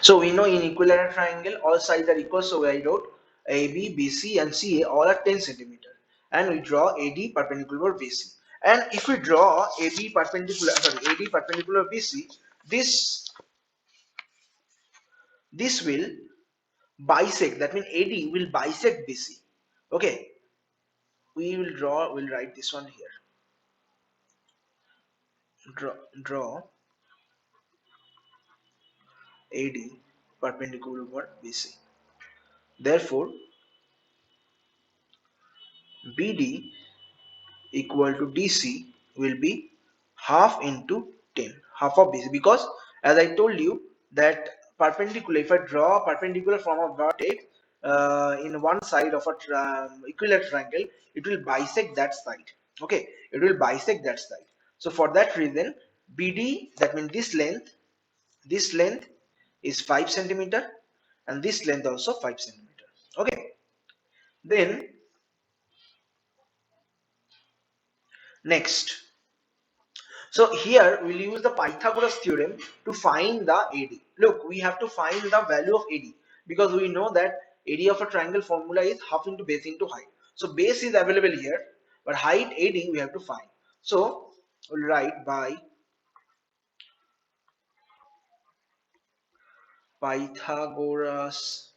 So we know in equilateral triangle all sides are equal, so I wrote AB, BC and CA all are 10 centimeter, and we draw AD perpendicular BC. And if we draw AB perpendicular, sorry, AD perpendicular BC, this will bisect, that means AD will bisect BC. Okay, we'll write this one here. Draw AD perpendicular over BC. Therefore, BD equal to DC will be half into 10, half of BC, because as I told you that perpendicular, if I draw perpendicular from a vertex in one side of a equilateral triangle, it will bisect that side. Okay, it will bisect that side. So for that reason, BD, that means this length is 5 centimeter, and this length also 5 centimeter. Okay, then next, so here we'll use the Pythagoras theorem to find the AD. Look, we have to find the value of AD because we know that area of a triangle formula is half into base into height. So base is available here, but height AD we have to find. So we'll write by Pythagoras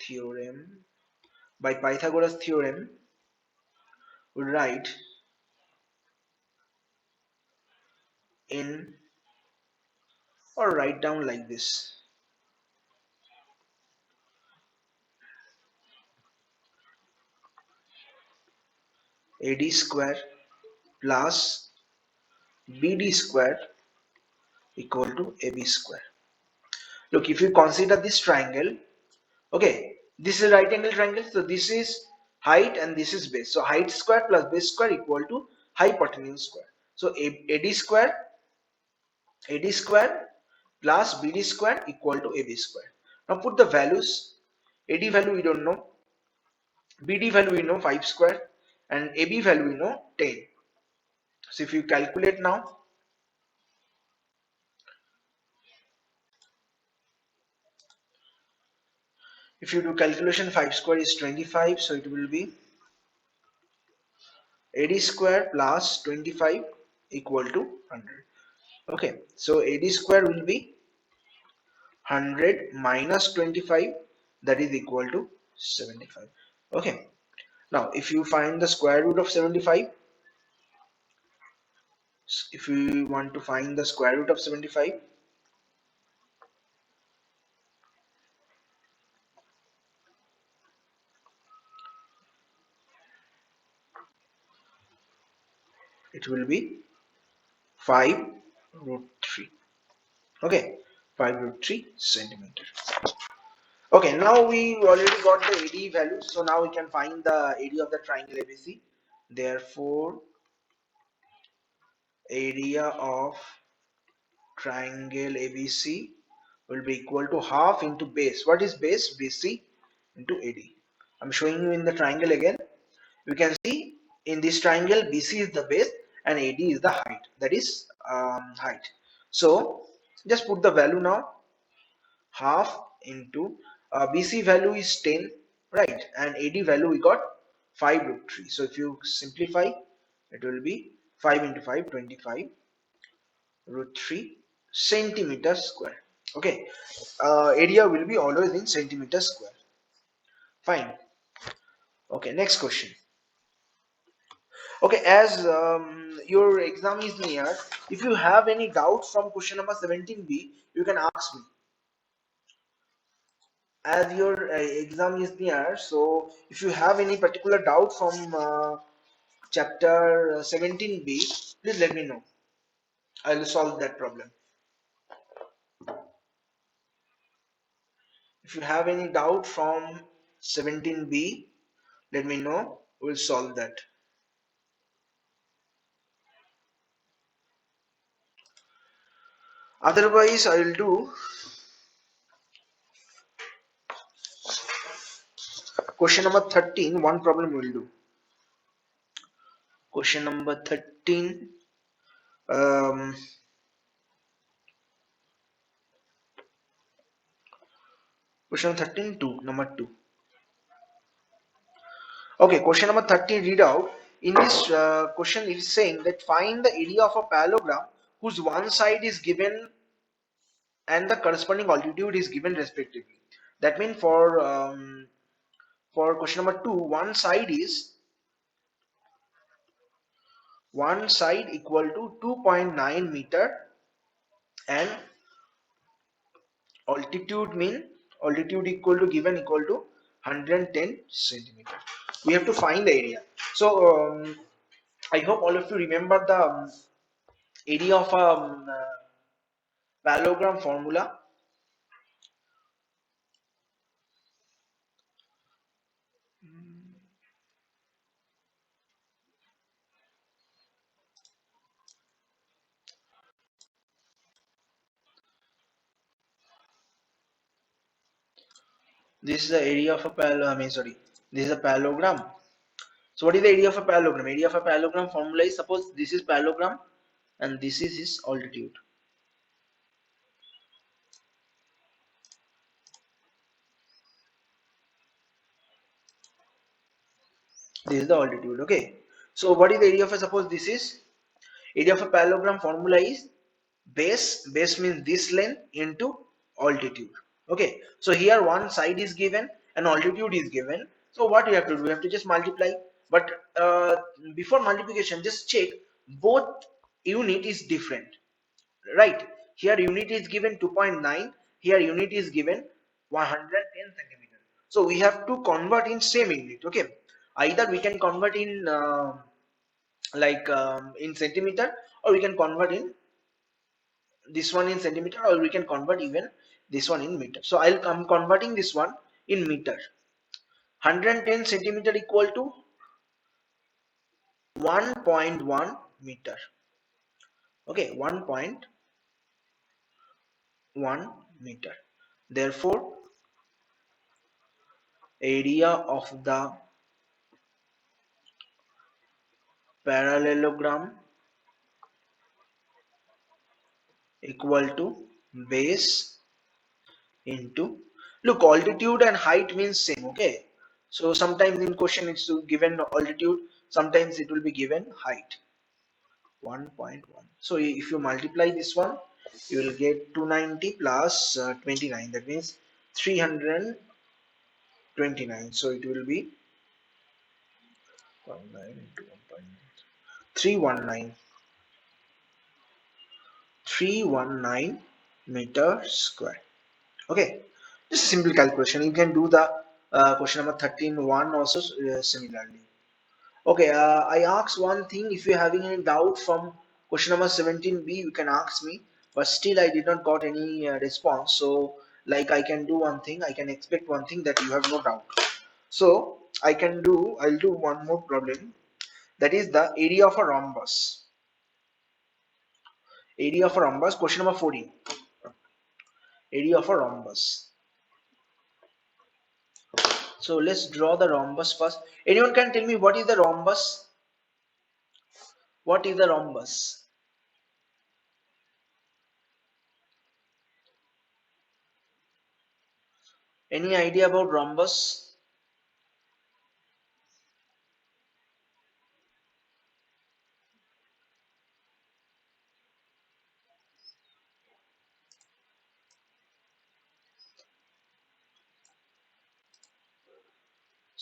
theorem. By Pythagoras theorem, we'll write in, or write down like this. AD square plus BD square equal to AB square. Look, if you consider this triangle, okay, this is a right angle triangle, so this is height and this is base. So height square plus base square equal to hypotenuse square. So AD square plus BD square equal to AB square. Now put the values. AD value we don't know, BD value we know 5 square, and AB value we know 10. So if you calculate now, if you do calculation, 5 square is 25, so it will be AD square plus 25 equal to 100. Okay, so AD square will be 100 minus 25, that is equal to 75. Okay, now if you find the square root of 75, if you want to find the square root of 75, it will be 5 root 3. Okay, 5 root 3 centimeter. Okay, now we already got the AD value, so now we can find the AD of the triangle ABC. Therefore, area of triangle ABC will be equal to half into base. What is base? BC into AD. I'm showing you in the triangle again. You can see in this triangle BC is the base and AD is the height. That is height. So just put the value now. Half into BC value is 10, right? And AD value we got 5 root 3. So if you simplify, it will be 5 into 5, 25 root 3 centimeter square. Okay, area will be always in centimeter square. Fine. Okay, next question. Okay, as your exam is near, if you have any doubt from question number 17b, you can ask me. As your exam is near, so if you have any particular doubt from chapter 17b, please let me know. I will solve that problem. If you have any doubt from 17b, let me know. We'll solve that. Otherwise, I will do question number 13. One problem we'll do. Question number 13. Um, Question number 13, 2, number 2. Okay, question number 13, read out. In this question, it is saying that find the area of a parallelogram whose one side is given and the corresponding altitude is given respectively. That means for question number 2, one side equal to 2.9 meter and altitude mean altitude equal to given equal to 110 centimeter. We have to find the area. So I hope all of you remember the area of a parallelogram formula. This is the area of a parallelogram. Sorry, this is a parallelogram. So what is the area of a parallelogram? Area of a parallelogram formula is, suppose this is parallelogram and this is his altitude. This is the altitude. Okay. So what is the area of a, suppose this is area of a parallelogram formula is base means this length into altitude. Okay. So here one side is given and altitude is given. So what we have to do? We have to just multiply. But before multiplication, just check both unit is different. Right, here unit is given 2.9, here unit is given 110 centimeter. So we have to convert in same unit. Okay, either we can convert in in centimeter, or we can convert in this one in centimeter, or we can convert even this one in meter. So I'm converting this one in meter. 110 centimeter equal to 1.1 meter. Okay, 1.1 meter. Therefore area of the parallelogram equal to base into, look, altitude and height means same. Okay, so sometimes in question it's given altitude, sometimes it will be given height. 1.1. So if you multiply this one, you will get 290 plus 29, that means 329. So it will be 19 into 1.9, 319 meter square. Okay, just a simple calculation. You can do the question number 13 one also similarly. Okay, I asked one thing. If you're having any doubt from question number 17b, you can ask me, but still I did not got any response. So like I can do one thing, I can expect one thing, that you have no doubt. So I'll do one more problem, that is the area of a rhombus. Area of a rhombus, question number 14. Area of a rhombus. So let's draw the rhombus first. Anyone can tell me what is the rhombus? What is the rhombus? Any idea about rhombus?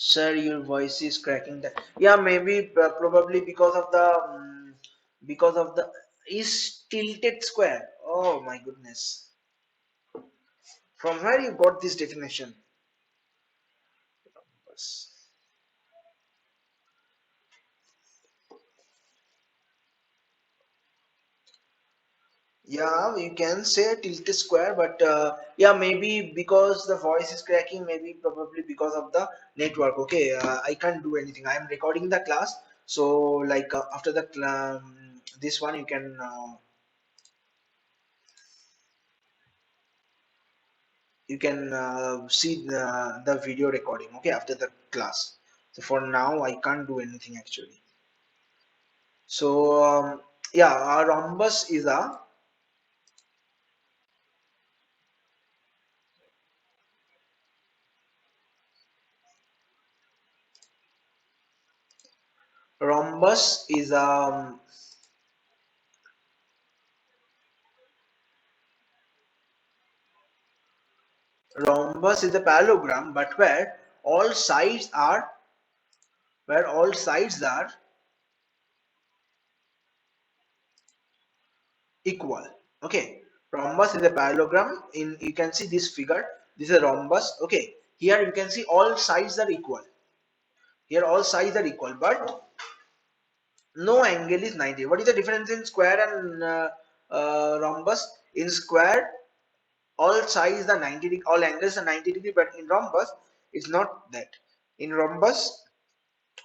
Sir, your voice is cracking. That, yeah, maybe probably because of the is tilted square. Oh my goodness! From where you got this definition? Rhombus. Yeah, you can say tilted square, but yeah, maybe because the voice is cracking, maybe probably because of the network. Okay, I can't do anything. I am recording the class, so like after the this one, you can see the video recording. Okay, after the class. So for now, I can't do anything actually. So yeah, our rhombus is a, Rhombus is a parallelogram, but where all sides are equal. Okay, rhombus is a parallelogram. In you can see this figure. This is a rhombus. Okay, here you can see all sides are equal. Here all sides are equal, but no angle is 90. What is the difference in square and rhombus? In square, all sides are 90 degree, all angles are 90 degree, but in rhombus, it's not that. In rhombus,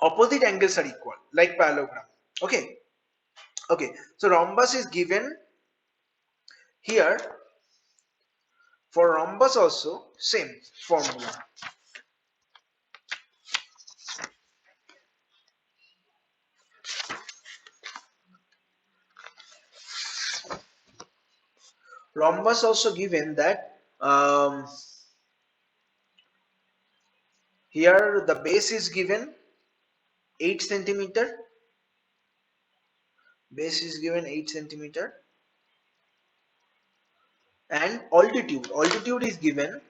opposite angles are equal, like parallelogram. Okay, okay. So rhombus is given here. For rhombus also same formula. Rhombus also given that here the base is given 8 centimeter. Base is given 8 centimeter, and altitude is given,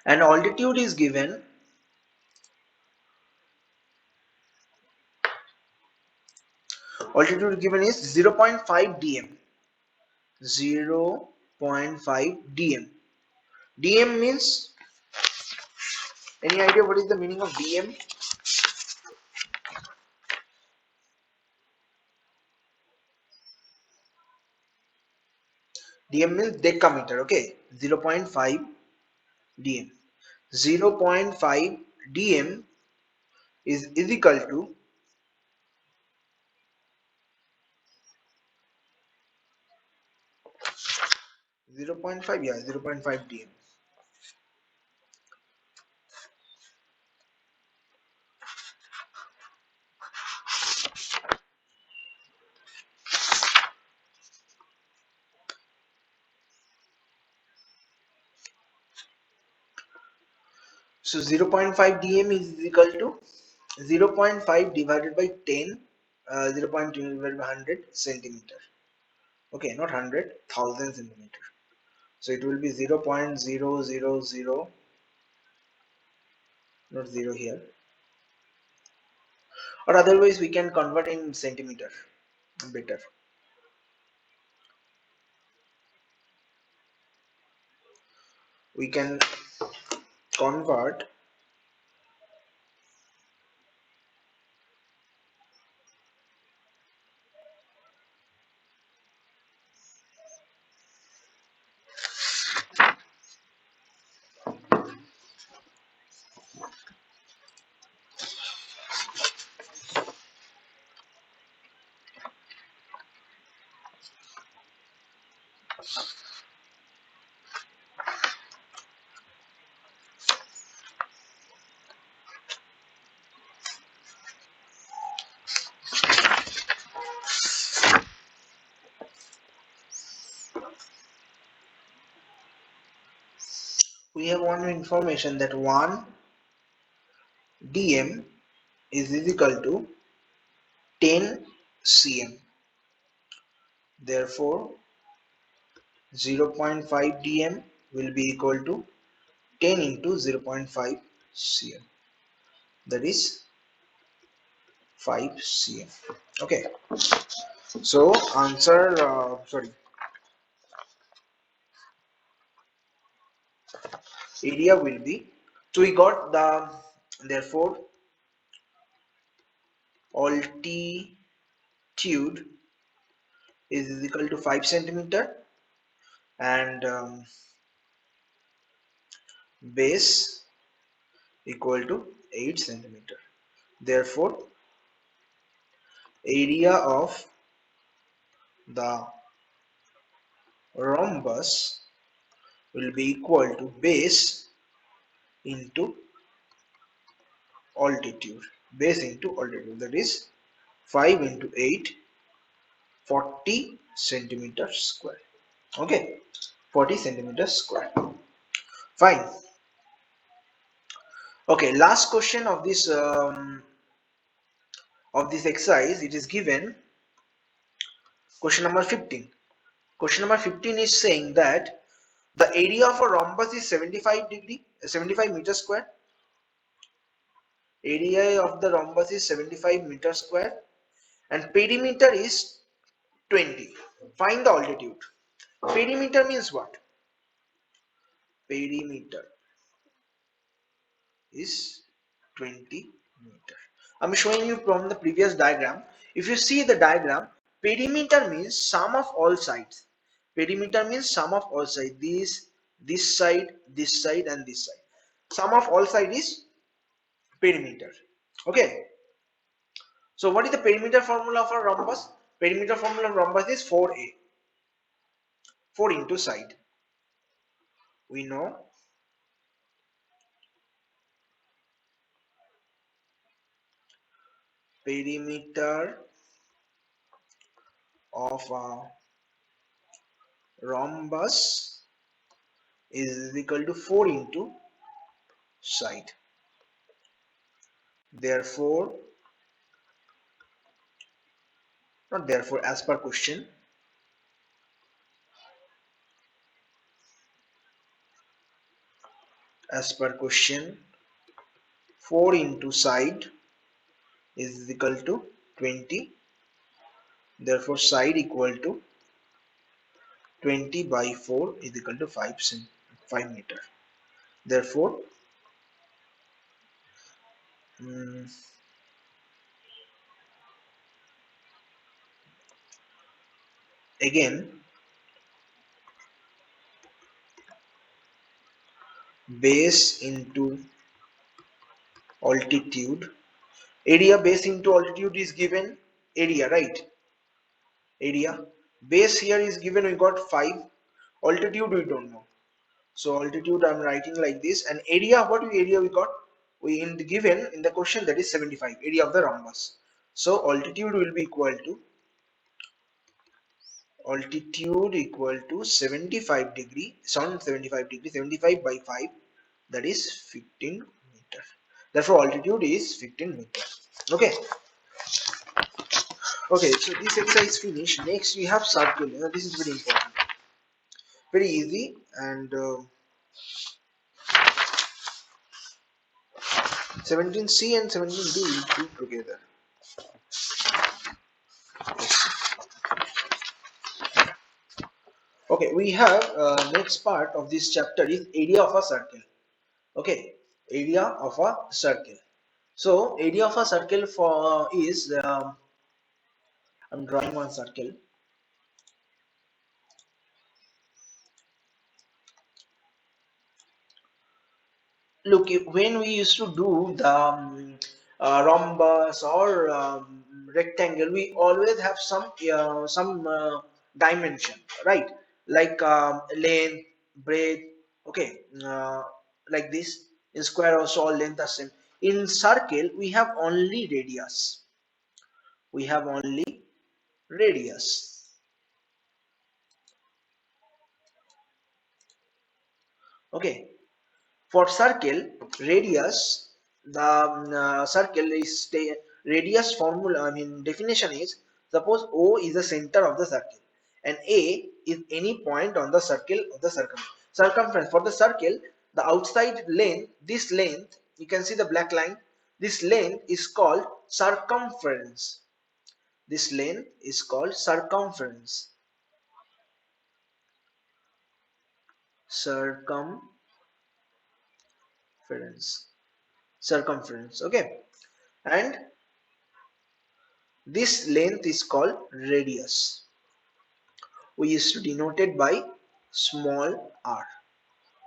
and altitude is given 0.5 dm. 0.5 dm. Dm means, any idea what is the meaning of dm? Dm means decameter. Okay, 0.5 dm. 0.5 dm is equal to 0.5, yeah, 0.5 dm. So 0.5 dm is equal to 0.5 divided by 10, 0.2 divided by 100 centimeter. Okay, not 100, 1000 centimeter. So it will be 0.000, not 0 here, or otherwise we can convert in centimeter better. We can convert. We have one information that 1 dm is equal to 10 cm. Therefore 0.5 dm will be equal to 10 into 0.5 cm, that is 5 cm. Okay, so answer, sorry, area will be, so we got the, therefore altitude is equal to 5 centimeter, and base equal to 8 centimeter. Therefore area of the rhombus will be equal to base into altitude. Base into altitude, that is 5 into 8, 40 centimeters square. Okay, 40 centimeters square. Fine. Okay, last question of this exercise. It is given question number 15. Question number 15 is saying that the area of a rhombus is 75 meters square. Area of the rhombus is 75 meters square and perimeter is 20. Find the altitude. Perimeter means what? Perimeter is 20 meter. I'm showing you from the previous diagram. If you see the diagram, perimeter means sum of all sides. Perimeter means sum of all sides. This side, and this side. Sum of all sides is perimeter. Okay. So what is the perimeter formula for rhombus? Perimeter formula of rhombus is 4a. 4 into side. We know perimeter of a rhombus is equal to 4 into side. Therefore, not therefore, as per question, as per question, 4 into side is equal to 20. Therefore, side equal to 20 by 4 is equal to 5 meter. Therefore, um, again, base into altitude. Area base into altitude is given area, right? Area. Base here is given, we got 5. Altitude we don't know. So altitude I'm writing like this, and area, what area we got? We in the given in the question, that is 75, area of the rhombus. So altitude will be equal to 75 degree, 75 by 5, that is 15 meter. Therefore altitude is 15 meter. Okay. Okay, so this exercise finished. Next we have circle. This is very important, very easy, and 17C and 17D will do together. Okay, we have next part of this chapter is area of a circle. Okay, area of a circle. So area of a circle for is I'm drawing one circle. Look, when we used to do the rhombus or rectangle, we always have some dimension, right? Like length, breadth. Okay, like this. In square also all length are same. In circle we have only radius. We have only radius. Okay. For circle, radius, the circle is radius formula, I mean definition is, suppose O is the center of the circle and A is any point on the circle of the circumference. For the circle, the outside length, this length, you can see the black line, this length is called circumference. This length is called circumference. Circumference. Okay. And this length is called radius. We used to denote it by small r.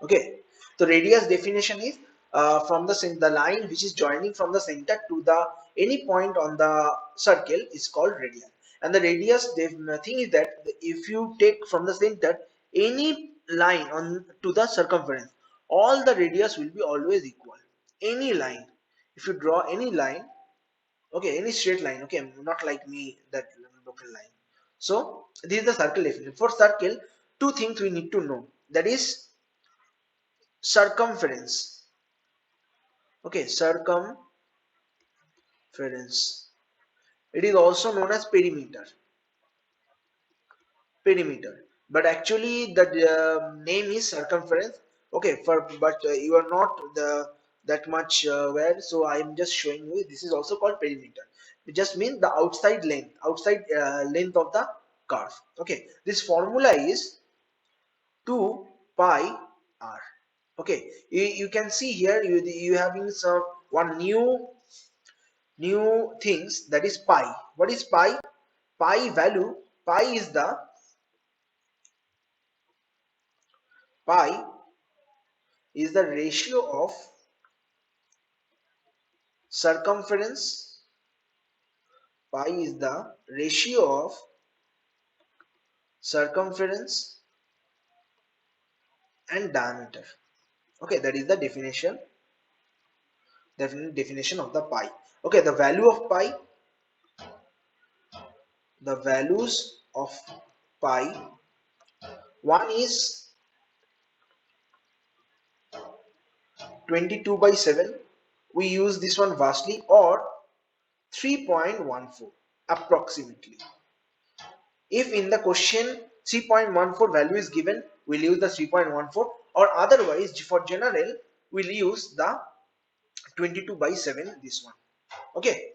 Okay. The radius definition is from the line which is joining from the center to the any point on the circle is called radius. And the radius thing is that if you take from the center any line on to the circumference, all the radius will be always equal. Any line, if you draw any line, okay, any straight line, okay, not like me that broken line. So this is the circle definition. For circle, two things we need to know, that is circumference. Okay, circumference. It is also known as perimeter. Perimeter, but actually the name is circumference. Okay, for but you are not the that much aware, so I am just showing you this is also called perimeter. It just means the outside length of the curve. Okay, this formula is 2 pi r. Okay, you can see here you having some one new things, that is pi. What is pi? Pi value, pi is the pi is the ratio of circumference. Pi is the ratio of circumference and diameter. Okay, that is the definition of the pi. Okay, the value of pi, the values of pi, one is 22 by 7. We use this one vastly, or 3.14 approximately. If in the question 3.14 value is given, we'll use the 3.14, or otherwise for general we'll use the 22 by 7, this one. Okay,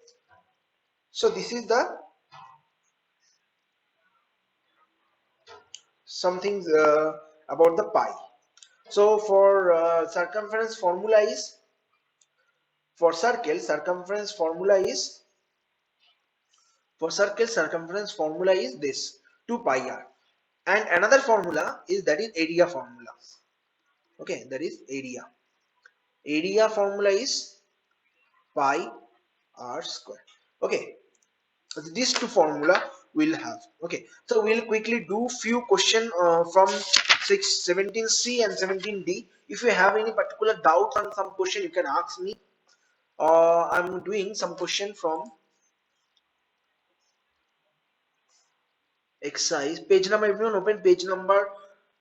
so this is the something about the pi. So for circumference formula is, for circle circumference formula is, for circle circumference formula is this 2 pi r, and another formula is, that is area formula. Okay, that is area formula is pi r square. Okay, so these two formula we'll have. Okay, so we'll quickly do few question from 17C and 17D. If you have any particular doubt on some question, you can ask me. I'm doing some question from exercise page number, everyone open page number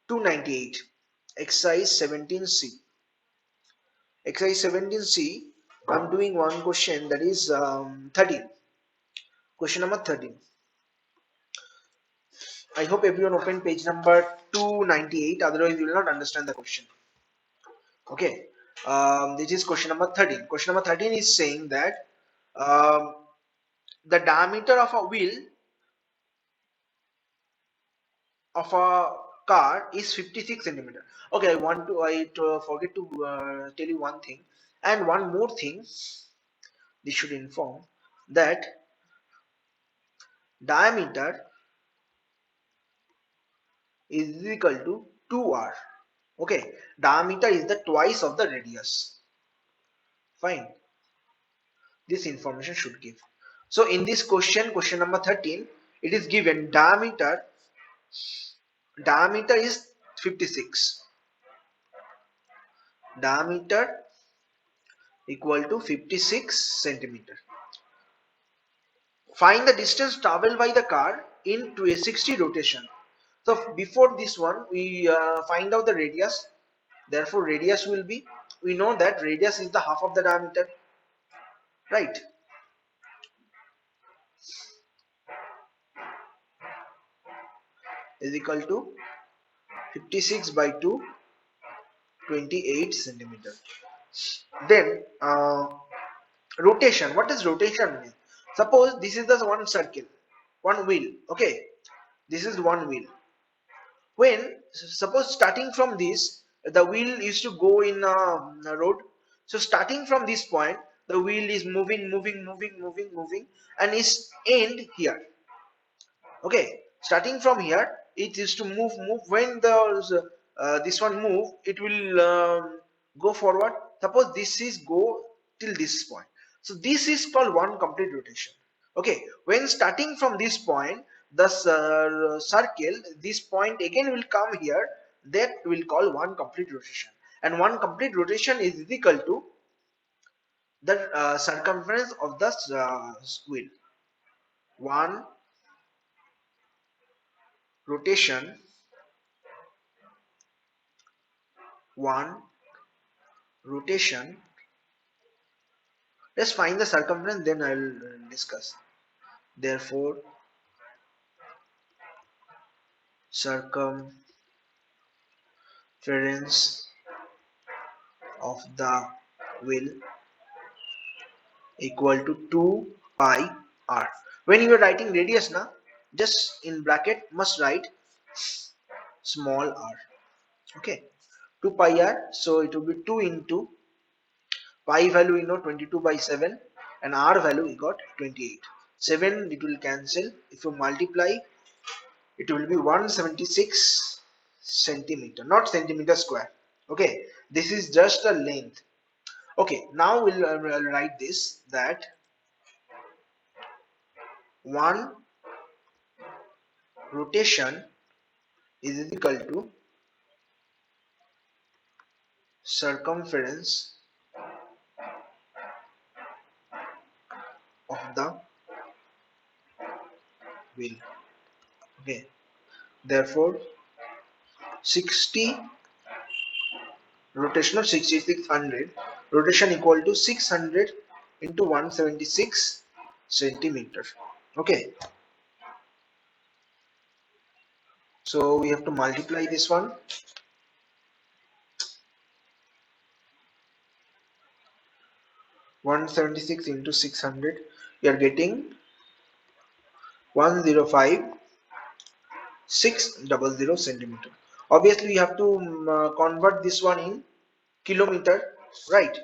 298, exercise 17C. Exercise 17C, I'm doing one question, that is 13, question number 13. I hope everyone open page number 298, otherwise you will not understand the question. Okay, this is question number 13. Question number 13 is saying that the diameter of a wheel of a car is 56 centimeter. Okay, I forget to tell you one thing, and one more thing. This should inform that diameter is equal to 2r. Okay, diameter is the twice of the radius. Fine, this information should give. So in this question number 13, it is given diameter is 56, diameter equal to 56 centimeter. Find the distance traveled by the car in 60 rotation. So before this one, we find out the radius. Therefore radius will be, we know that radius is the half of the diameter, right? Is equal to 56 by 2, 28 centimeter. Then rotation, what does rotation mean? Suppose this is the one circle, one wheel. Okay, this is one wheel. When suppose starting from this, the wheel used to go in a road. So starting from this point, the wheel is moving, and is end here. Okay, starting from here, it is to move. When the this one move, it will go forward. Suppose this is go till this point. So this is called one complete rotation. Okay, when starting from this point, the circle, this point again will come here, that will call one complete rotation, and one complete rotation is equal to the circumference of the wheel. One rotation, one rotation. Let's find the circumference, then I will discuss. Therefore, circumference of the wheel equal to 2 pi r. When you are writing radius now, just in bracket must write small r. Okay, 2 pi r, so it will be 2 into pi value we know 22 by 7, and r value we got 28. 7 it will cancel, if you multiply it will be 176 centimeter, not centimeter square. Okay, this is just a length. Okay, now we'll write this, that one rotation is equal to circumference of the wheel. Okay, therefore 60 rotation of 6600, rotation equal to 600 into 176 centimeter. Okay, so we have to multiply this one. 176 into 600, we are getting 105,600 centimeter. Obviously we have to convert this one in kilometer, right?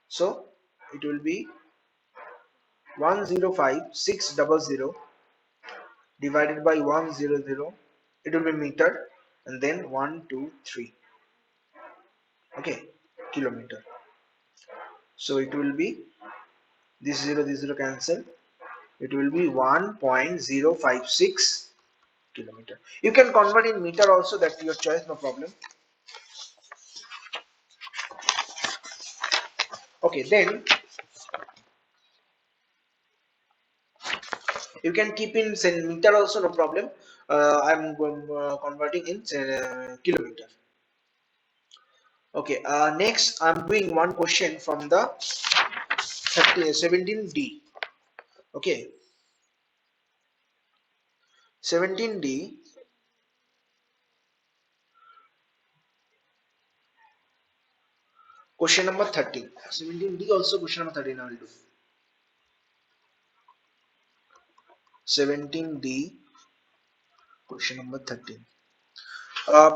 So it will be 105,600 divided by 100, it will be meter, and then 123. Okay, kilometer. So it will be this 0 cancel, it will be 1.056 kilometer. You can convert in meter also, that's your choice, no problem. Okay, then you can keep in meter also, no problem. I'm converting in kilometer. Okay, next I'm doing one question from the 17D. Okay, 17D, question number 13. 17D also question number 13 I will do. 17D, question number 13.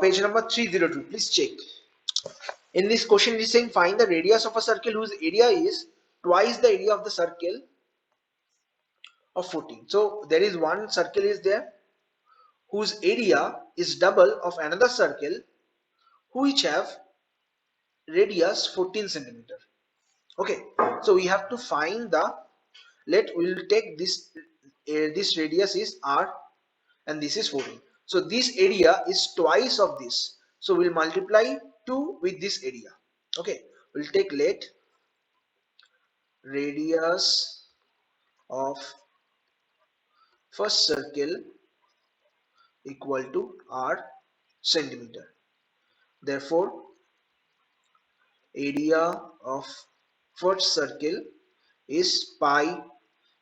Page number 302, please check. In this question it is saying find the radius of a circle whose area is twice the area of the circle of 14. So there is one circle is there whose area is double of another circle which have radius 14 centimeter. Okay, so we have to find the, we'll take this, this radius is r and this is 14. So this area is twice of this, so we'll multiply 2 with this area. Okay, we'll take let radius of first circle equal to r centimeter. Therefore area of first circle is pi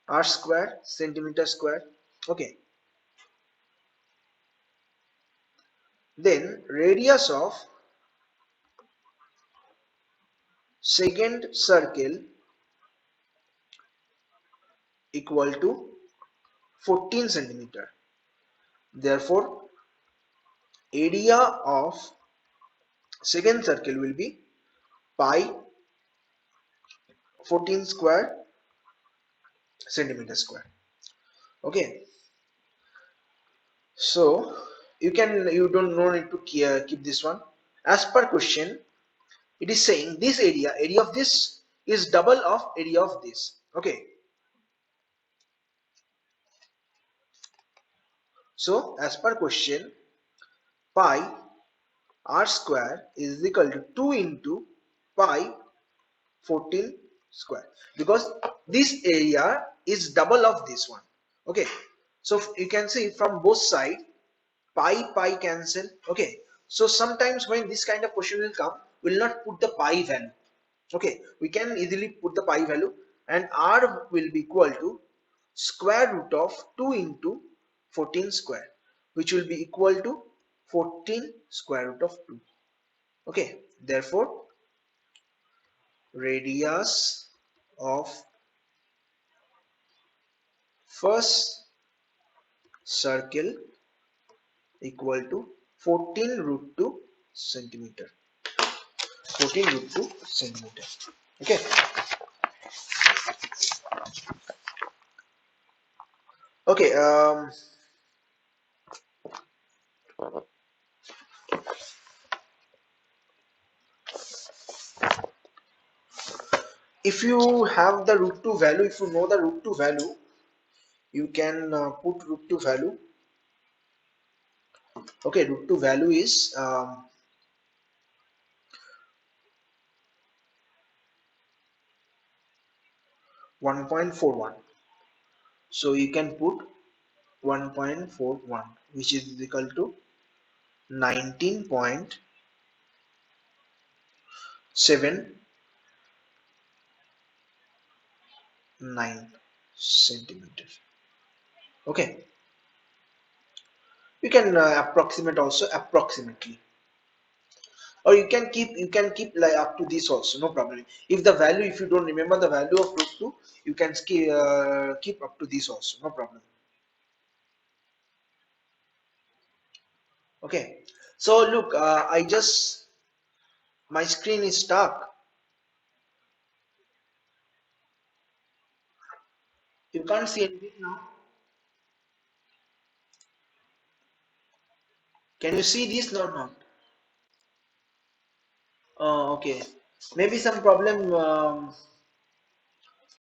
r square centimeter square. Okay, then radius of second circle equal to 14 centimeter. Therefore area of second circle will be pi 14 square centimeter square. Okay, so you don't need to keep this one. As per question, it is saying this area of this is double of area of this. Okay, So as per question, pi r square is equal to 2 into pi 14 square, because this area is double of this one. Okay, so you can see from both sides pi pi cancel. Okay, so sometimes when this kind of question will come, we'll not put the pi value. Okay, we can easily put the pi value, and r will be equal to square root of 2 into 14 square, which will be equal to 14 square root of 2. Okay, therefore radius of first circle equal to 14 root 2 centimeter. 14 root 2 centimeter. Okay, okay. If you have the root 2 value, if you know the root 2 value, you can put root 2 value. Okay, root 2 value is 1.41. So you can put 1.41, which is equal to 19.79 centimeters. Okay, you can approximate also approximately, or you can keep like up to this also, no problem. If the value, if you don't remember the value of root 2, you can keep up to this also, no problem. Okay, so look, I just, my screen is stuck. You can't see anything now. Can you see this or not? Okay, maybe some problem.